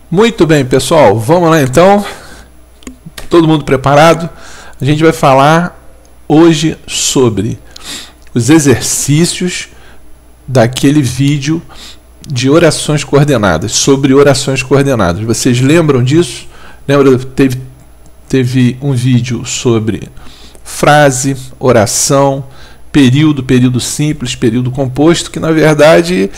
Muito bem, pessoal, vamos lá então. Todo mundo preparado? A gente vai falar hoje sobre os exercícios daquele vídeo de orações coordenadas, sobre orações coordenadas. Vocês lembram disso? Lembra? Teve um vídeo sobre frase, oração, período, período simples, período composto, que na verdade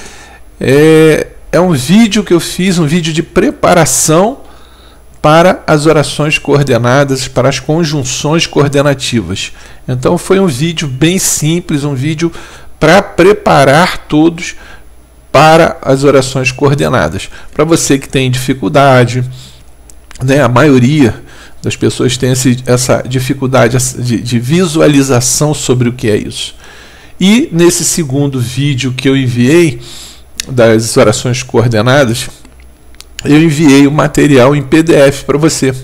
é um vídeo que eu fiz, um vídeo de preparação para as orações coordenadas, para as conjunções coordenativas. Então foi um vídeo bem simples, um vídeo para preparar todos para as orações coordenadas. Para você que tem dificuldade, né, a maioria das pessoas tem essa dificuldade de visualização sobre o que é isso. E nesse segundo vídeo que eu enviei, das orações coordenadas, eu enviei o material em PDF para você,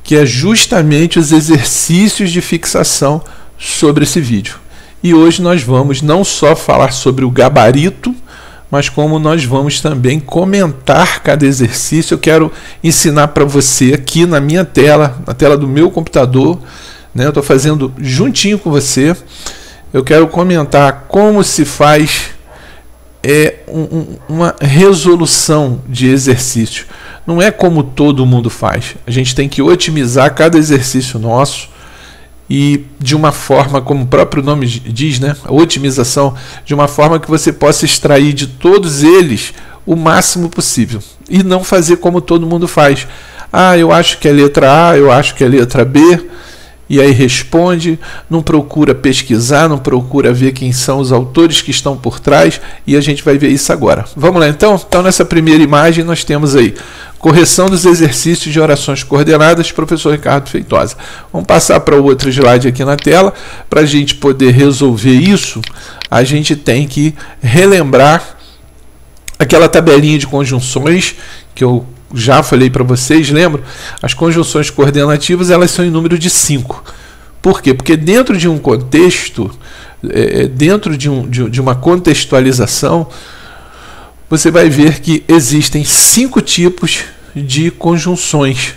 que é justamente os exercícios de fixação sobre esse vídeo. E hoje nós vamos não só falar sobre o gabarito, mas como nós vamos também comentar cada exercício. Eu quero ensinar para você aqui na minha tela, na tela do meu computador, né? Eu estou fazendo juntinho com você. Eu quero comentar como se faz uma resolução de exercício. Não é como todo mundo faz. A gente tem que otimizar cada exercício nosso e de uma forma, como o próprio nome diz, né? A otimização, de uma forma que você possa extrair de todos eles o máximo possível e não fazer como todo mundo faz. Ah, eu acho que é letra A, eu acho que é letra B, e aí responde, não procura pesquisar, não procura ver quem são os autores que estão por trás, e a gente vai ver isso agora. Vamos lá então? Então nessa primeira imagem nós temos aí correção dos exercícios de orações coordenadas, professor Ricardo Feitosa. Vamos passar para o outro slide aqui na tela. Para a gente poder resolver isso, a gente tem que relembrar aquela tabelinha de conjunções que eu já falei para vocês, lembram? As conjunções coordenativas, elas são em número de 5. Por quê? Porque dentro de um contexto, dentro de uma contextualização, você vai ver que existem 5 tipos de conjunções,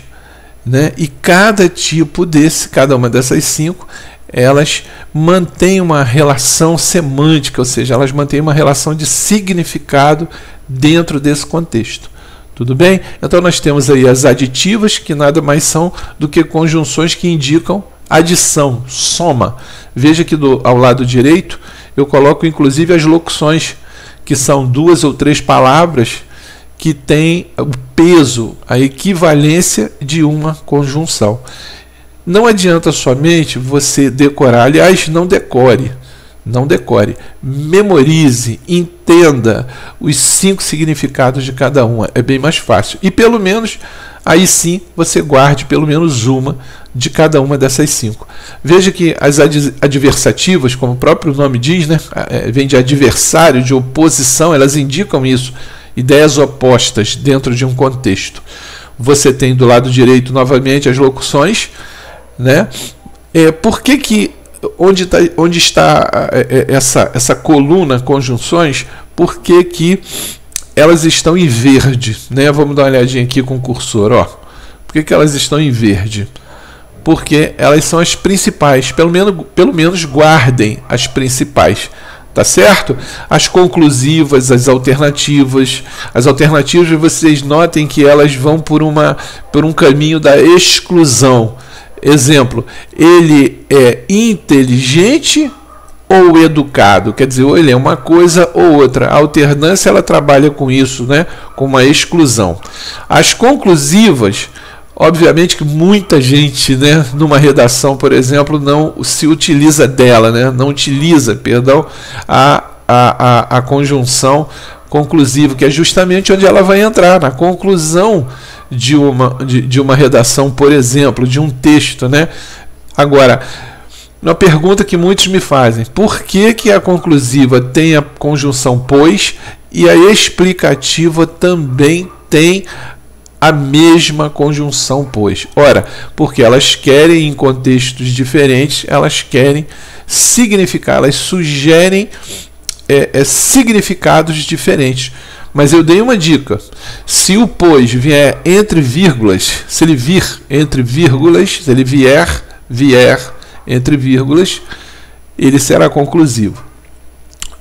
né? E cada tipo cada uma dessas 5, elas mantêm uma relação semântica, ou seja, elas mantêm uma relação de significado dentro desse contexto. Tudo bem? Então nós temos aí as aditivas, que nada mais são do que conjunções que indicam adição, soma. Veja que ao lado direito eu coloco inclusive as locuções, que são 2 ou 3 palavras que têm o peso, a equivalência de uma conjunção. Não adianta somente você decorar, aliás, não decore. Não decore, memorize, entenda os 5 significados de cada uma, é bem mais fácil. E pelo menos, aí sim, você guarde pelo menos uma de cada uma dessas 5. Veja que as adversativas, como o próprio nome diz, né, vem de adversário, de oposição, elas indicam isso, ideias opostas dentro de um contexto. Você tem do lado direito, novamente, as locuções, né? Por que onde está essa coluna conjunções, por que elas estão em verde, né? Vamos dar uma olhadinha aqui com o cursor, ó. Por que elas estão em verde? Porque elas são as principais, pelo menos guardem as principais, tá certo? As conclusivas, as alternativas vocês notem que elas vão por um caminho da exclusão. Exemplo, ele é inteligente ou educado? Quer dizer, ou ele é uma coisa ou outra. A alternância, ela trabalha com isso, né? Com uma exclusão. As conclusivas, obviamente que muita gente, né, numa redação, por exemplo, não se utiliza dela, né? Não utiliza, perdão, a conjunção conclusiva, que é justamente onde ela vai entrar, na conclusão de uma redação, por exemplo, de um texto, né? Agora, uma pergunta que muitos me fazem: por que a conclusiva tem a conjunção pois e a explicativa também tem a mesma conjunção pois? Ora, porque elas querem, em contextos diferentes, elas querem significar, elas sugerem significados diferentes. Mas eu dei uma dica. Se o pois vier entre vírgulas, se ele vir entre vírgulas, se ele vier entre vírgulas, ele será conclusivo.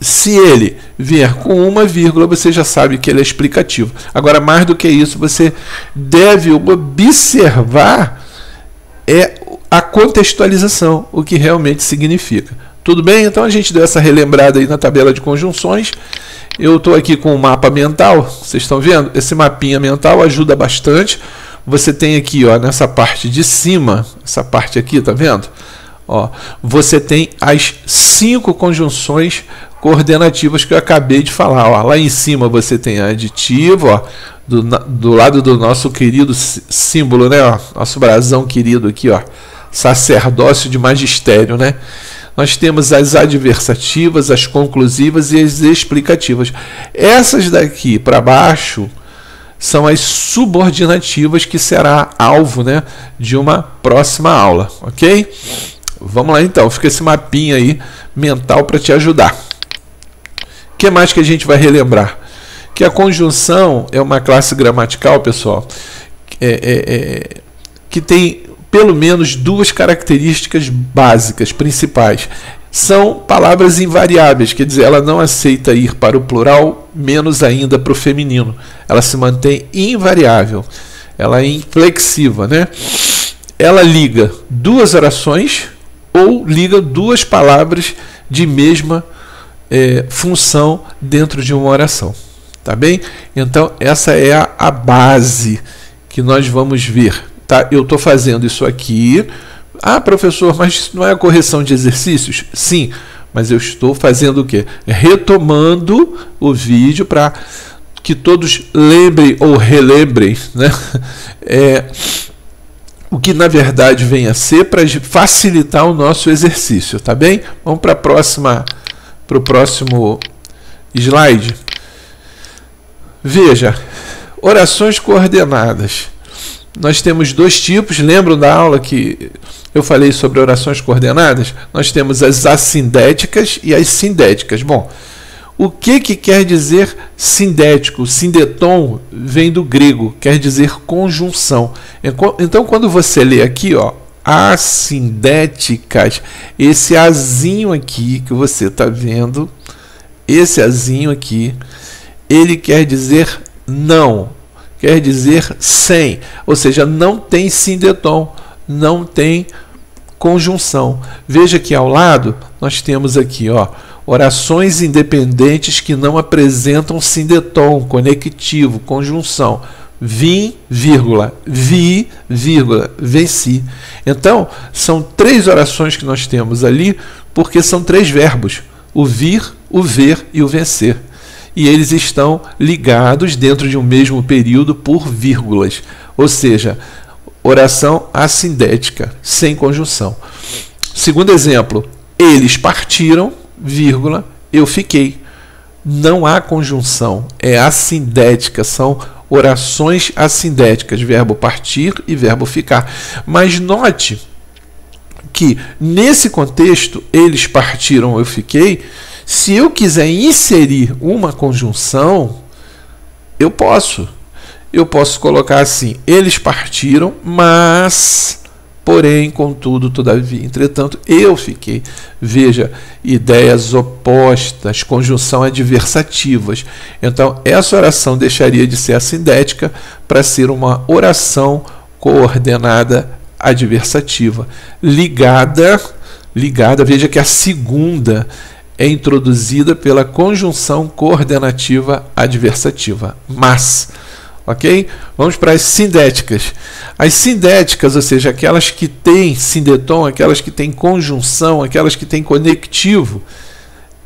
Se ele vier com uma vírgula, você já sabe que ele é explicativo. Agora, mais do que isso, você deve observar a contextualização, o que realmente significa. Tudo bem? Então a gente deu essa relembrada aí na tabela de conjunções. Eu estou aqui com um mapa mental, vocês estão vendo? Esse mapinha mental ajuda bastante. Você tem aqui, ó, nessa parte de cima, essa parte aqui, tá vendo? Ó, você tem as 5 conjunções coordenativas que eu acabei de falar. Ó, lá em cima você tem a aditiva, ó, do lado do nosso querido símbolo, né? Ó, nosso brasão querido aqui, ó, sacerdócio de magistério, né? Nós temos as adversativas, as conclusivas e as explicativas. Essas daqui para baixo são as subordinativas, que será alvo, né, de uma próxima aula, ok? Vamos lá então, fica esse mapinha aí mental para te ajudar. O que mais que a gente vai relembrar? Que a conjunção é uma classe gramatical, pessoal, que tem pelo menos 2 características básicas, principais. São palavras invariáveis, quer dizer, ela não aceita ir para o plural, menos ainda para o feminino. Ela se mantém invariável, ela é inflexiva, né? Ela liga 2 orações ou liga 2 palavras de mesma função dentro de uma oração. Tá bem? Então, essa é a base que nós vamos ver. Tá? Eu estou fazendo isso aqui. Ah, professor, mas isso não é a correção de exercícios? Sim, mas eu estou fazendo o quê? Retomando o vídeo para que todos lembrem ou relembrem, né? O que na verdade vem a ser, para facilitar o nosso exercício, tá bem? Vamos para o próximo slide. Veja, orações coordenadas. Nós temos 2 tipos. Lembram da aula que eu falei sobre orações coordenadas? Nós temos as assindéticas e as sindéticas. Bom, o que quer dizer sindético? Sindeton vem do grego, quer dizer conjunção. Então, quando você lê aqui, ó, assindéticas, esse azinho aqui que você está vendo, esse azinho aqui, ele quer dizer não, quer dizer sem, ou seja, não tem sindeton, não tem conjunção. Veja que ao lado nós temos aqui, ó, orações independentes que não apresentam sindeton, conectivo, conjunção. Vim, vírgula, vi, vírgula, venci. Então, são 3 orações que nós temos ali, porque são 3 verbos: o vir, o ver e o vencer. E eles estão ligados dentro de um mesmo período por vírgulas. Ou seja, oração assindética, sem conjunção. Segundo exemplo, eles partiram, vírgula, eu fiquei. Não há conjunção, é assindética, são orações assindéticas, verbo partir e verbo ficar. Mas note que nesse contexto, eles partiram, eu fiquei, se eu quiser inserir uma conjunção, eu posso. Eu posso colocar assim: eles partiram, mas, porém, contudo, todavia, entretanto, eu fiquei. Veja, ideias opostas, conjunção adversativas. Então, essa oração deixaria de ser assindética para ser uma oração coordenada adversativa. Ligada, veja que a segunda é introduzida pela conjunção coordenativa adversativa, mas. Ok? Vamos para as sindéticas. As sindéticas, ou seja, aquelas que têm sindeton, aquelas que têm conjunção, aquelas que têm conectivo,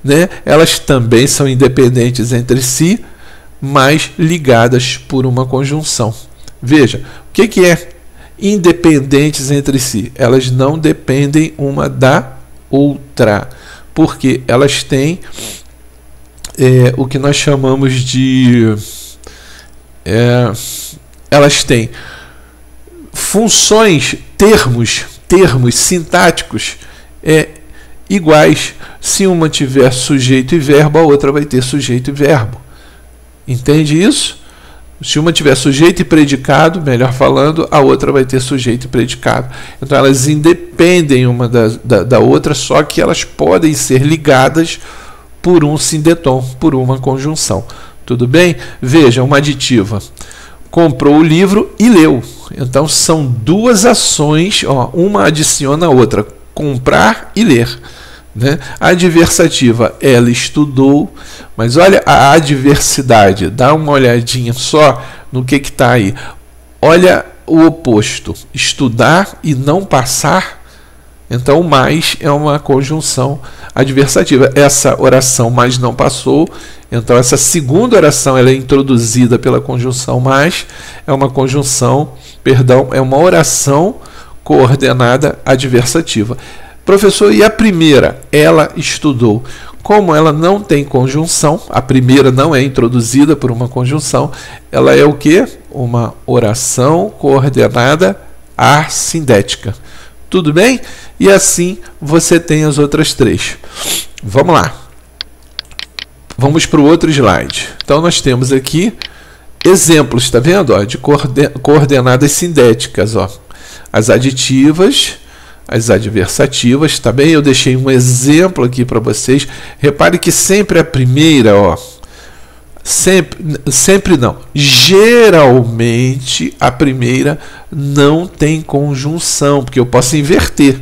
né? Elas também são independentes entre si, mas ligadas por uma conjunção. Veja, o que é independentes entre si? Elas não dependem uma da outra, porque elas têm o que nós chamamos de... elas têm funções, termos sintáticos iguais. Se uma tiver sujeito e verbo, a outra vai ter sujeito e verbo. Entende isso? Se uma tiver sujeito e predicado, melhor falando, a outra vai ter sujeito e predicado. Então elas independem uma da outra, só que elas podem ser ligadas por um sindetom, por uma conjunção. Tudo bem? Veja, uma aditiva. Comprou o livro e leu. Então são duas ações, ó, uma adiciona a outra. Comprar e ler. Né? A adversativa, ela estudou, mas olha a adversidade, dá uma olhadinha só no que está aí. Olha o oposto, estudar e não passar. Então o mais é uma conjunção adversativa. Essa oração mais não passou, então essa segunda oração ela é introduzida pela conjunção mais, é uma conjunção, perdão, é uma oração coordenada adversativa. Professor, e a primeira? Ela estudou. Como ela não tem conjunção, a primeira não é introduzida por uma conjunção, ela é o quê? Uma oração coordenada assindética. Tudo bem? E assim você tem as outras três. Vamos lá. Vamos para o outro slide. Então nós temos aqui exemplos, está vendo? Ó, de coordenadas sindéticas. Ó. As aditivas, as adversativas, tá bem? Eu deixei um exemplo aqui para vocês. Repare que sempre a primeira, ó, sempre não. Geralmente a primeira não tem conjunção, porque eu posso inverter.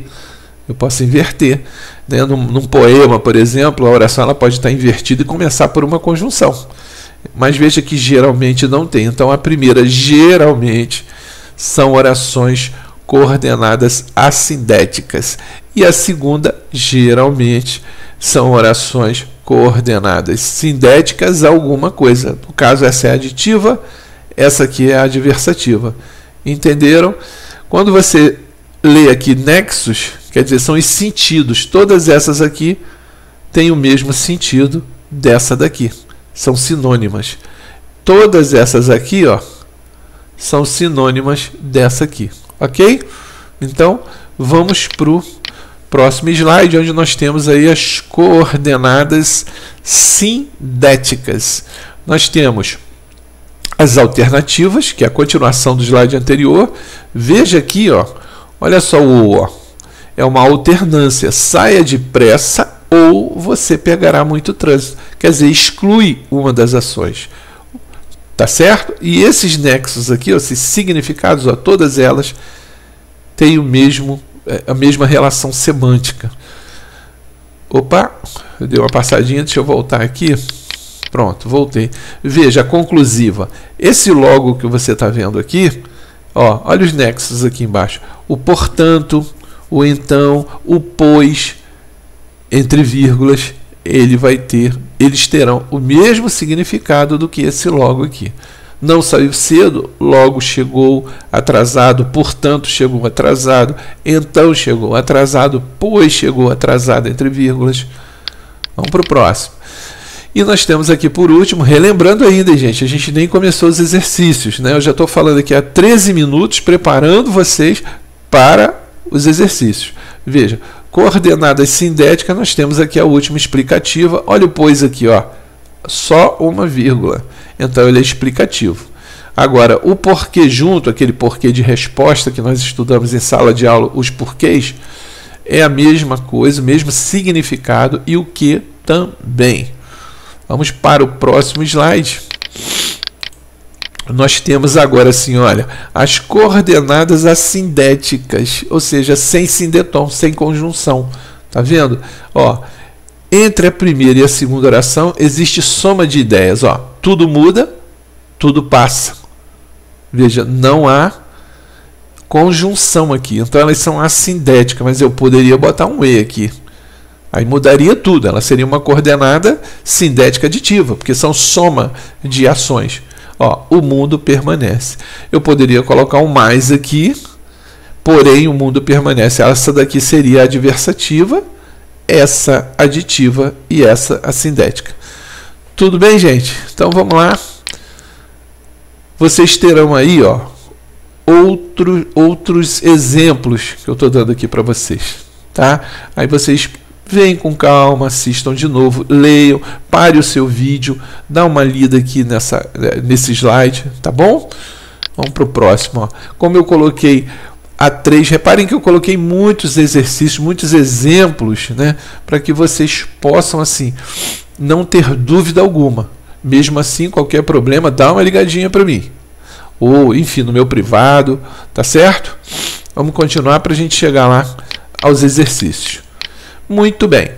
Eu posso inverter. Né? Num poema, por exemplo, a oração ela pode estar invertida e começar por uma conjunção. Mas veja que geralmente não tem. Então a primeira, geralmente, são orações coordenadas assindéticas. E a segunda, geralmente, são orações coordenadas sindéticas a alguma coisa. No caso, essa é a aditiva, essa aqui é a adversativa. Entenderam? Quando você lê aqui nexos, quer dizer, são os sentidos. Todas essas aqui têm o mesmo sentido dessa daqui. São sinônimas. Todas essas aqui, ó, são sinônimas dessa aqui. Ok? Então, vamos para o próximo slide, onde nós temos aí as coordenadas sindéticas. Nós temos as alternativas, que é a continuação do slide anterior. Veja aqui, ó, olha só o ó, é uma alternância. Saia depressa ou você pegará muito trânsito. Quer dizer, exclui uma das ações. Tá certo? E esses nexos aqui, ó, esses significados, ó, todas elas têm a mesma relação semântica. Opa, eu dei uma passadinha, deixa eu voltar aqui. Pronto, voltei. Veja, a conclusiva. Esse logo que você está vendo aqui, ó, olha os nexos aqui embaixo. O portanto, o então, o pois, entre vírgulas, eles terão o mesmo significado do que esse logo aqui. Não saiu cedo, logo chegou atrasado, portanto chegou atrasado, então chegou atrasado, pois chegou atrasado, entre vírgulas. Vamos para o próximo. E nós temos aqui por último, relembrando ainda, gente, a gente nem começou os exercícios, né? Eu já estou falando aqui há 13 minutos, preparando vocês para os exercícios. Veja, coordenadas sindéticas, nós temos aqui a última explicativa. Olha o pois aqui, ó, só uma vírgula. Então ele é explicativo. Agora, o porquê junto, aquele porquê de resposta que nós estudamos em sala de aula, os porquês, é a mesma coisa, o mesmo significado, e o que também. Vamos para o próximo slide. Nós temos agora assim, olha, as coordenadas assindéticas, ou seja, sem sindetom, sem conjunção. Tá vendo? Ó, entre a primeira e a segunda oração existe soma de ideias. Ó, tudo muda, tudo passa. Veja, não há conjunção aqui. Então elas são assindéticas, mas eu poderia botar um E aqui. Aí mudaria tudo. Ela seria uma coordenada sindética aditiva, porque são soma de ações. Ó, o mundo permanece. Eu poderia colocar um mais aqui, porém o mundo permanece. Essa daqui seria a adversativa, essa aditiva e essa assindética. Tudo bem, gente? Então vamos lá. Vocês terão aí, ó, outros exemplos que eu estou dando aqui para vocês, tá? Aí vocês Vem com calma, assistam de novo, leiam, pare o seu vídeo, dá uma lida aqui nesse slide, tá bom? Vamos para o próximo. Ó. Como eu coloquei A3, reparem que eu coloquei muitos exercícios, muitos exemplos, né, para que vocês possam assim não ter dúvida alguma. Mesmo assim, qualquer problema, dá uma ligadinha para mim. Ou, enfim, no meu privado, tá certo? Vamos continuar para a gente chegar lá aos exercícios. Muito bem.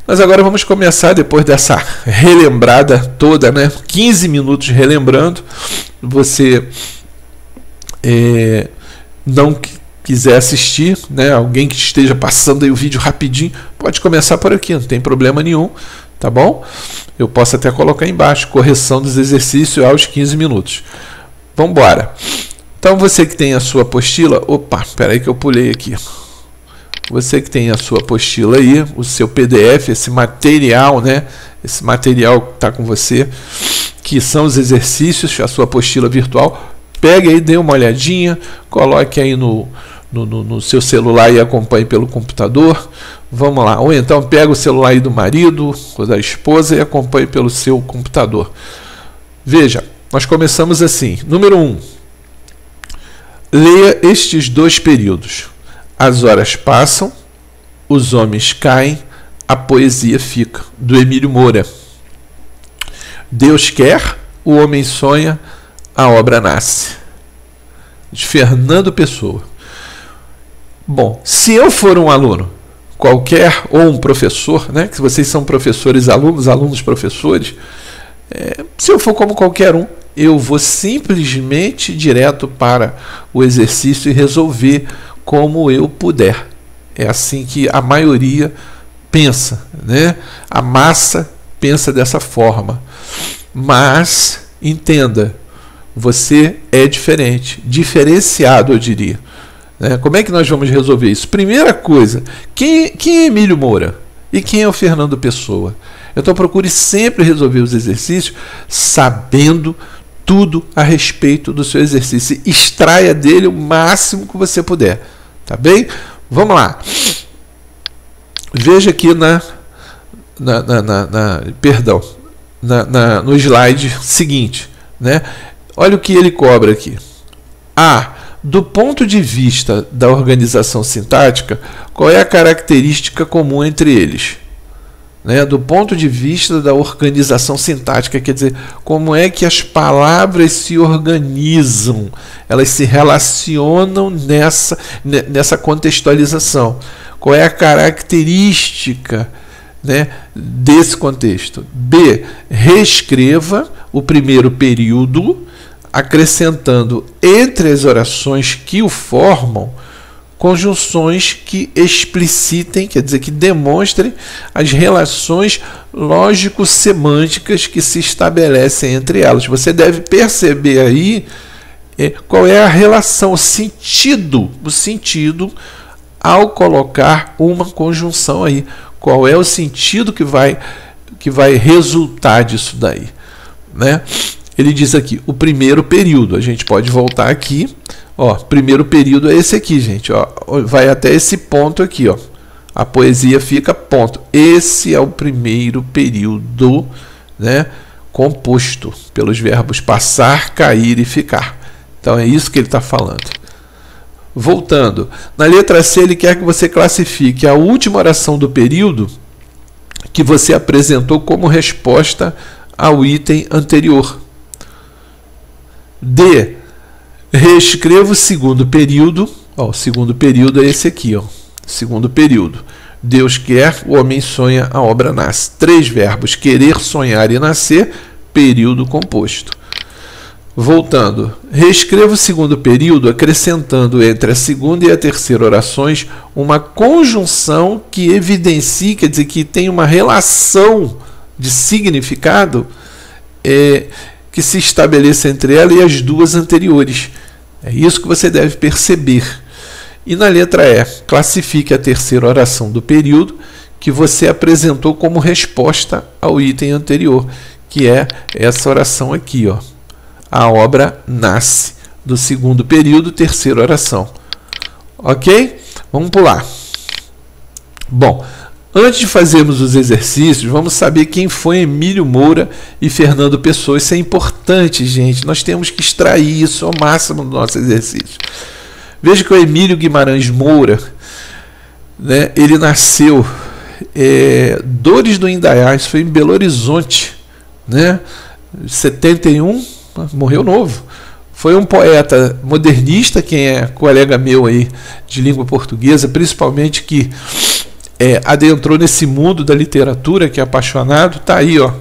Nós agora vamos começar, depois dessa relembrada toda, né? 15 minutos relembrando. Você não quiser assistir, né? Alguém que esteja passando aí o vídeo rapidinho, pode começar por aqui, não tem problema nenhum, tá bom? Eu posso até colocar embaixo, correção dos exercícios aos 15 minutos. Vamos embora. Então, você que tem a sua apostila... Opa, espera aí que eu pulei aqui. Você que tem a sua apostila aí, o seu PDF, esse material, né? Esse material que está com você, que são os exercícios, a sua apostila virtual, pegue aí, dê uma olhadinha, coloque aí no seu celular e acompanhe pelo computador. Vamos lá. Ou então pega o celular aí do marido ou da esposa e acompanhe pelo seu computador. Veja, nós começamos assim. Número 1. Leia estes 2 períodos. As horas passam, os homens caem, a poesia fica. Do Emílio Moura. Deus quer, o homem sonha, a obra nasce. De Fernando Pessoa. Bom, se eu for um aluno qualquer, ou um professor, né, que vocês são professores, alunos professores, se eu for como qualquer um, eu vou simplesmente direto para o exercício e resolver como eu puder. É assim que a maioria pensa, né? A massa pensa dessa forma. Mas, entenda, você é diferente, diferenciado, eu diria. Como é que nós vamos resolver isso? Primeira coisa, quem é Emílio Moura? E quem é o Fernando Pessoa? Então procure sempre resolver os exercícios sabendo tudo a respeito do seu exercício. Extraia dele o máximo que você puder. Tá bem? Vamos lá. Veja aqui no slide seguinte, né? Olha o que ele cobra aqui. Do ponto de vista da organização sintática, qual é a característica comum entre eles? Do ponto de vista da organização sintática, quer dizer, como é que as palavras se organizam, elas se relacionam nessa contextualização. Qual é a característica, né, desse contexto? B. Reescreva o primeiro período, acrescentando entre as orações que o formam conjunções que explicitem, quer dizer, que demonstrem as relações lógico-semânticas que se estabelecem entre elas. Você deve perceber aí qual é a relação, o sentido ao colocar uma conjunção aí. Qual é o sentido que vai resultar disso daí, né? Ele diz aqui, o primeiro período. A gente pode voltar aqui. Primeiro período é esse aqui, gente. Vai até esse ponto aqui. A poesia fica ponto. Esse é o primeiro período, né, composto pelos verbos passar, cair e ficar. Então é isso que ele está falando. Voltando. Na letra C, ele quer que você classifique a última oração do período que você apresentou como resposta ao item anterior. D. Reescreva o segundo período. O segundo período é esse aqui. Segundo período. Deus quer, o homem sonha, a obra nasce. 3 verbos: querer, sonhar e nascer. Período composto. Voltando. Reescreva o segundo período, acrescentando entre a segunda e a terceira orações uma conjunção que evidencie, quer dizer, que tem uma relação de significado que se estabeleça entre ela e as 2 anteriores. É isso que você deve perceber. E na letra E, classifique a terceira oração do período que você apresentou como resposta ao item anterior, que é essa oração aqui, A obra nasce, do segundo período, terceira oração. Ok? Vamos pular. Bom, Antes de fazermos os exercícios, vamos saber quem foi Emílio Moura e Fernando Pessoa. Isso é importante, gente. Nós temos que extrair isso ao máximo do nosso exercício. Veja que o Emílio Guimarães Moura, né, ele nasceu Dores do Indaiá, isso foi em Belo Horizonte, né, 71, morreu novo. Foi um poeta modernista, quem é colega meu aí de língua portuguesa, principalmente que adentrou nesse mundo da literatura, que é apaixonado. Tá aí, ó,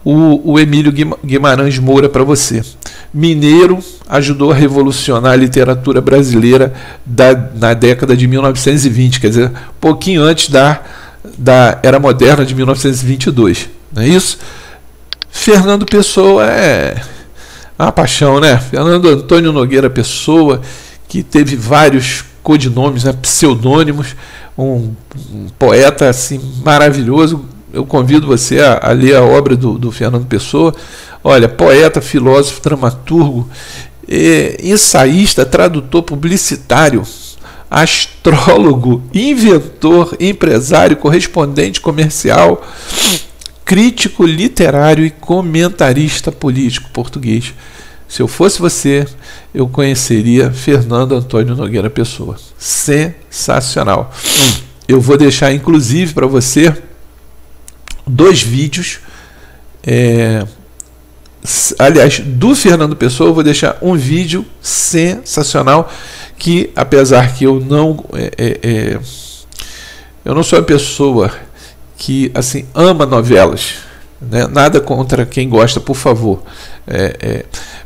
o Emílio Guimarães Moura para você. Mineiro, ajudou a revolucionar a literatura brasileira na década de 1920, quer dizer, pouquinho antes da Era Moderna de 1922, não é isso? Fernando Pessoa é uma paixão, né? Fernando Antônio Nogueira Pessoa, que teve vários codinomes, né, pseudônimos, um poeta assim maravilhoso. Eu convido você a ler a obra do Fernando Pessoa. Olha, poeta, filósofo, dramaturgo, ensaísta, tradutor publicitário, astrólogo, inventor, empresário, correspondente comercial, crítico literário e comentarista político português. Se eu fosse você, eu conheceria Fernando Antônio Nogueira Pessoa. Sensacional. Eu vou deixar, inclusive, para você 2 vídeos. Aliás, do Fernando Pessoa, eu vou deixar um vídeo sensacional que, apesar que eu não sou uma pessoa que assim ama novelas, né? Nada contra quem gosta, por favor,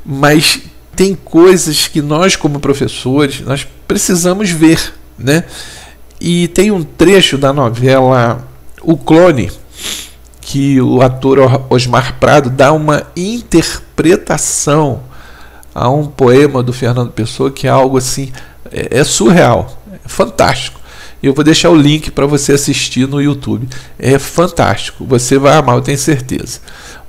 mas tem coisas que nós, como professores, nós precisamos ver, né? E tem um trecho da novela O Clone, que o ator Osmar Prado dá uma interpretação a um poema do Fernando Pessoa que é algo assim, surreal, é fantástico. Eu vou deixar o link para você assistir no YouTube. É fantástico, você vai amar, eu tenho certeza.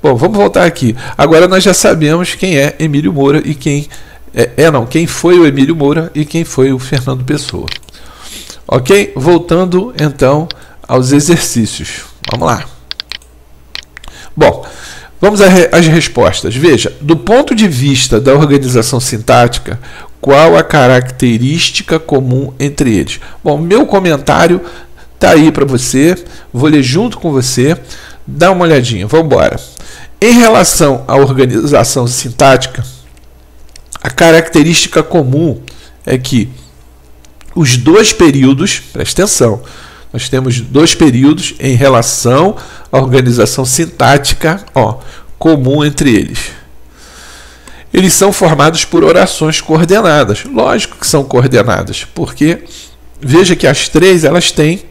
Bom, vamos voltar aqui. Agora nós já sabemos quem é Emílio Moura e quem foi o Emílio Moura e quem foi o Fernando Pessoa. Ok? Voltando então aos exercícios. Vamos lá. Bom, vamos às respostas. Veja, do ponto de vista da organização sintática, qual a característica comum entre eles? Bom, meu comentário está aí para você, vou ler junto com você, dá uma olhadinha, vamos embora. Em relação à organização sintática, a característica comum é que os 2 períodos, presta atenção, nós temos 2 períodos em relação à organização sintática, comum entre eles. Eles são formados por orações coordenadas. Lógico que são coordenadas, porque veja que as 3 elas têm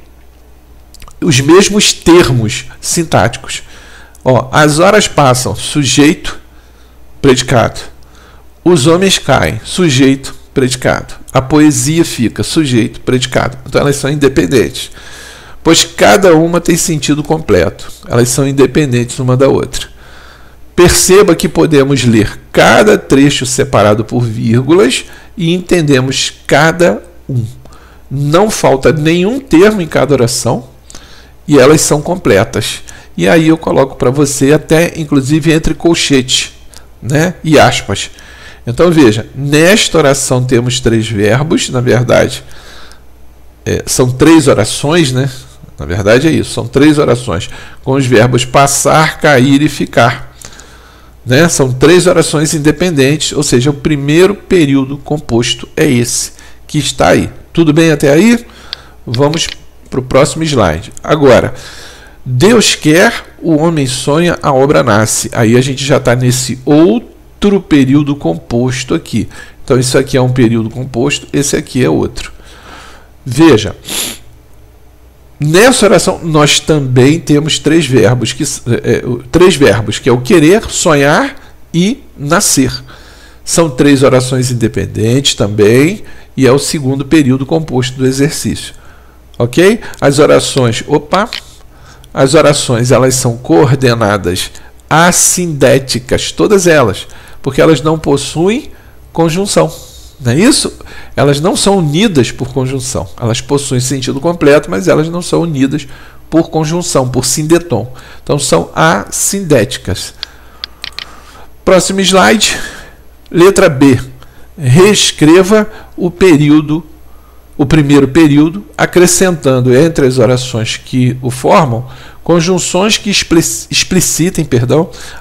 os mesmos termos sintáticos. As horas passam, sujeito, predicado. Os homens caem, sujeito, predicado. A poesia fica, sujeito, predicado. Então elas são independentes, pois cada uma tem sentido completo. Elas são independentes uma da outra. Perceba que podemos ler cada trecho separado por vírgulas e entendemos cada um. Não falta nenhum termo em cada oração e elas são completas. E aí eu coloco para você até, inclusive, entre colchetes, né, e aspas. Então veja, nesta oração temos 3 verbos, na verdade, são 3 orações, né? Na verdade é isso, são 3 orações, com os verbos passar, cair e ficar. Né? São 3 orações independentes, ou seja, o primeiro período composto é esse que está aí. Tudo bem até aí? Vamos para o próximo slide. Agora, Deus quer, o homem sonha, a obra nasce. Aí a gente já está nesse outro período composto aqui. Então isso aqui é um período composto, esse aqui é outro. Veja, nessa oração nós também temos 3 verbos, que é o querer, sonhar e nascer. São 3 orações independentes também, e é o segundo período composto do exercício. Ok? As orações, elas são coordenadas assindéticas, todas elas, porque elas não possuem conjunção. Não é isso? Elas não são unidas por conjunção. Elas possuem sentido completo, mas elas não são unidas por conjunção, por sindetom. Então são assindéticas. Próximo slide. Letra B. Reescreva o período, o primeiro período, acrescentando entre as orações que o formam conjunções que explicitem,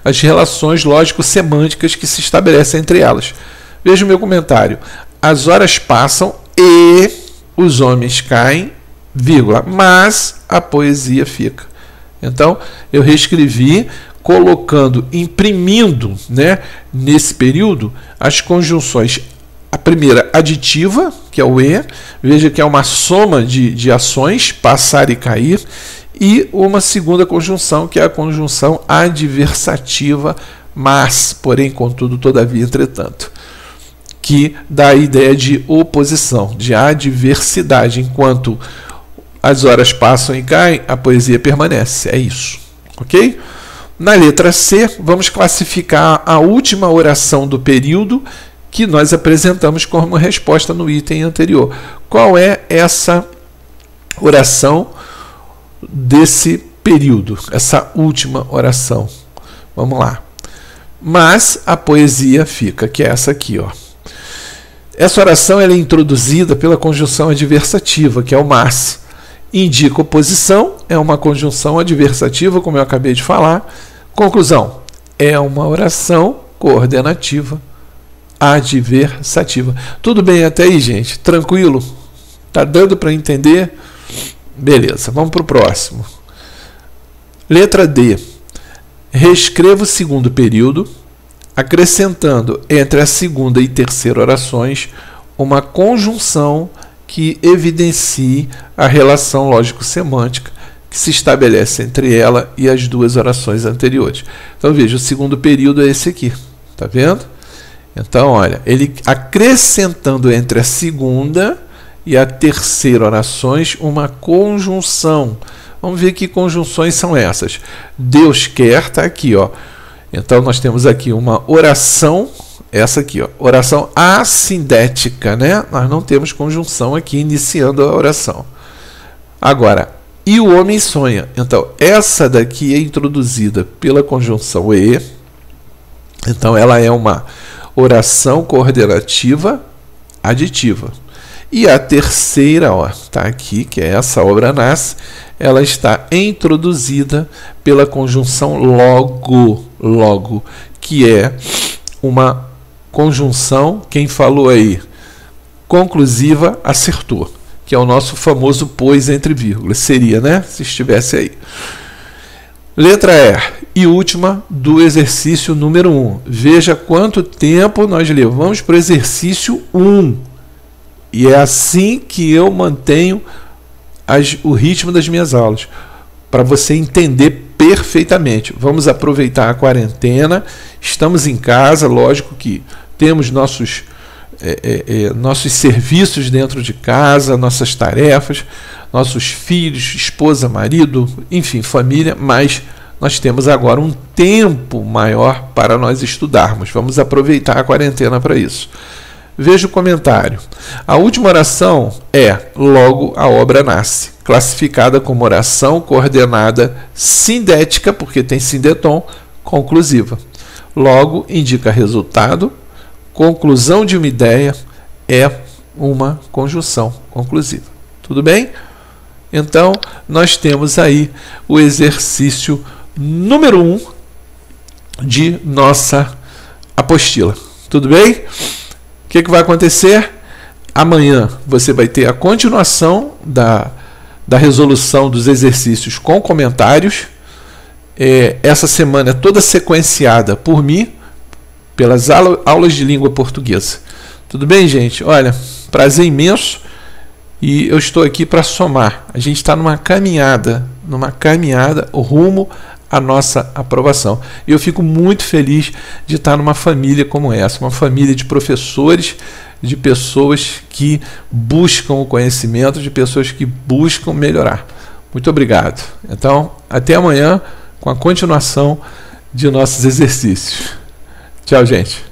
as relações lógico-semânticas que se estabelecem entre elas. Veja o meu comentário. As horas passam e os homens caem, vírgula, mas a poesia fica. Então, eu reescrevi colocando, imprimindo, né, nesse período, as conjunções. A primeira, aditiva, que é o E, veja que é uma soma de ações, passar e cair, e uma segunda conjunção, que é a conjunção adversativa, mas, porém, contudo, todavia, entretanto, que dá a ideia de oposição, de adversidade. Enquanto as horas passam e caem, a poesia permanece. É isso, ok? Na letra C, vamos classificar a última oração do período que nós apresentamos como resposta no item anterior. Qual é essa oração desse período, essa última oração? Vamos lá. Mas a poesia fica, que é essa aqui, ó. Essa oração ela é introduzida pela conjunção adversativa, que é o mas. Indica oposição, é uma conjunção adversativa, como eu acabei de falar. Conclusão, é uma oração coordenativa adversativa. Tudo bem até aí, gente? Tranquilo? Tá dando para entender? Beleza, vamos para o próximo. Letra D. Reescreva o segundo período, acrescentando entre a segunda e terceira orações uma conjunção que evidencie a relação lógico-semântica que se estabelece entre ela e as duas orações anteriores. Então veja, o segundo período é esse aqui, tá vendo? Então, olha, ele acrescentando entre a segunda e a terceira orações uma conjunção. Vamos ver que conjunções são essas. Deus quer, está aqui, ó. Então nós temos aqui uma oração, essa aqui, ó, oração assindética, né? Nós não temos conjunção aqui iniciando a oração. Agora, e o homem sonha. Então, essa daqui é introduzida pela conjunção e. Então, ela é uma oração coordenativa aditiva. E a terceira, ó, tá aqui, que é essa obra nasce, ela está introduzida pela conjunção logo, que é uma conjunção, quem falou aí, conclusiva, acertou, que é o nosso famoso pois entre vírgulas, seria, né, se estivesse aí. Letra E, e última do exercício número 1. Veja quanto tempo nós levamos para o exercício 1. E é assim que eu mantenho o ritmo das minhas aulas, para você entender perfeitamente. Vamos aproveitar a quarentena, estamos em casa, lógico que temos nossos serviços dentro de casa, nossas tarefas, nossos filhos, esposa, marido, enfim, família, mas nós temos agora um tempo maior para nós estudarmos. Vamos aproveitar a quarentena para isso. Veja o comentário. A última oração é logo a obra nasce, classificada como oração coordenada sindética, porque tem sindetom, conclusiva. Logo indica resultado, conclusão de uma ideia, é uma conjunção conclusiva. Tudo bem? Então, nós temos aí o exercício número 1 de nossa apostila. Tudo bem? O que vai acontecer? Amanhã você vai ter a continuação da resolução dos exercícios com comentários. Essa semana é toda sequenciada por mim, pelas aulas de língua portuguesa. Tudo bem, gente? Olha, prazer imenso. E eu estou aqui para somar. A gente está numa caminhada rumo à nossa aprovação. E eu fico muito feliz de estar numa família como essa, uma família de professores, de pessoas que buscam o conhecimento, de pessoas que buscam melhorar. Muito obrigado. Então, até amanhã com a continuação de nossos exercícios. Tchau, gente.